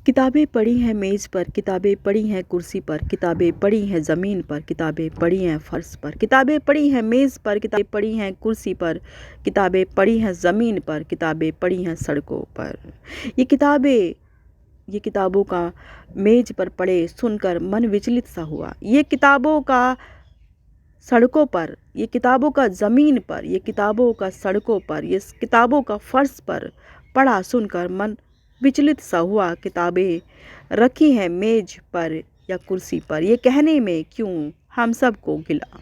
किताबें पड़ी हैं मेज़ पर, किताबें पड़ी हैं कुर्सी पर, किताबें पड़ी हैं ज़मीन पर, किताबें पड़ी हैं फ़र्श पर, किताबें पड़ी हैं मेज़ पर, किताबें पड़ी हैं कुर्सी पर, किताबें पड़ी हैं ज़मीन पर, किताबें पड़ी हैं सड़कों पर। ये किताबें ये किताबों का मेज़ पर पड़े सुनकर मन विचलित सा हुआ। ये किताबों का सड़कों पर, ये किताबों का ज़मीन पर, ये किताबों का सड़कों पर, ये किताबों का फ़र्श पर पड़ा सुनकर मन विचलित सा हुआ। किताबें रखी हैं मेज पर या कुर्सी पर, ये कहने में क्यों हम सबको गिला।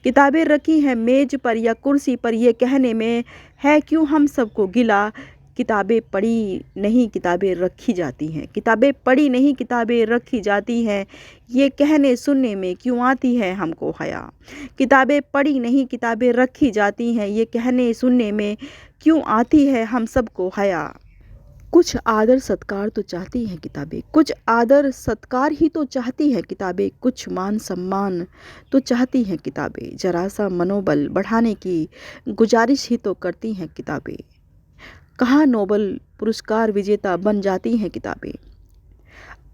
किताबें रखी हैं मेज पर या कुर्सी पर, ये कहने में है क्यों हम सबको गिला। किताबें पढ़ी नहीं किताबें रखी जाती हैं, किताबें पढ़ी नहीं किताबें रखी जाती हैं, ये कहने सुनने में क्यों आती है हमको हया। किताबें पढ़ी नहीं किताबें रखी जाती हैं, ये कहने सुनने में क्यों आती है हम सबको हया। कुछ आदर सत्कार तो चाहती हैं किताबें, कुछ आदर सत्कार ही तो चाहती हैं किताबें, कुछ मान सम्मान तो चाहती हैं किताबें, जरा सा मनोबल बढ़ाने की गुजारिश ही तो करती हैं किताबें। कहाँ नोबल पुरस्कार विजेता बन जाती हैं किताबें।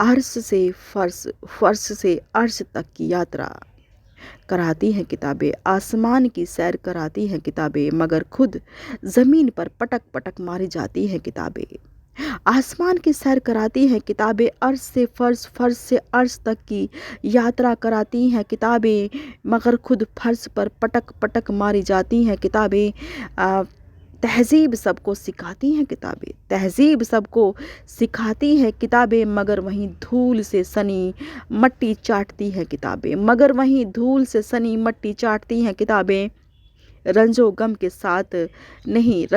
अर्श से फर्श, फर्श से अर्श तक की यात्रा कराती हैं किताबें, आसमान की सैर कराती हैं किताबें, मगर खुद ज़मीन पर पटक पटक मारी जाती हैं किताबें। आसमान की सैर कराती हैं किताबें, अर्श से फर्श, फर्श से अर्श तक की यात्रा कराती हैं किताबें, मगर खुद फर्श पर पटक पटक मारी जाती हैं किताबें। तहज़ीब सबको सिखाती हैं किताबें, तहज़ीब सबको सिखाती हैं किताबें, मगर वहीं धूल से सनी मट्टी चाटती हैं किताबें, मगर वहीं धूल से सनी मट्टी चाटती हैं किताबें। रंजो गम के साथ नहीं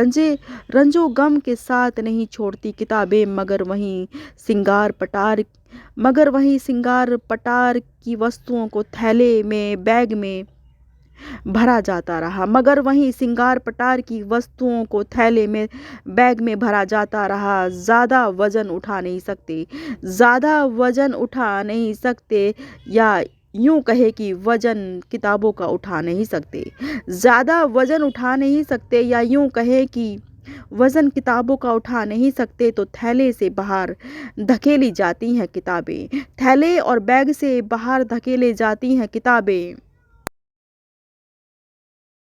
रंजो गम के साथ नहीं छोड़ती किताबें, मगर वहीं सिंगार पटार की वस्तुओं को थैले में बैग में भरा जाता रहा, मगर वहीं सिंगार पटार की वस्तुओं को थैले में बैग में भरा जाता रहा। ज़्यादा वज़न उठा नहीं सकते या यूँ कहे कि वज़न किताबों का उठा नहीं सकते। ज़्यादा वज़न उठा नहीं सकते या यूँ कहे कि वज़न किताबों का उठा नहीं सकते, तो थैले से बाहर धकेली जाती हैं किताबें, थैले और बैग से बाहर धकेले जाती हैं किताबें।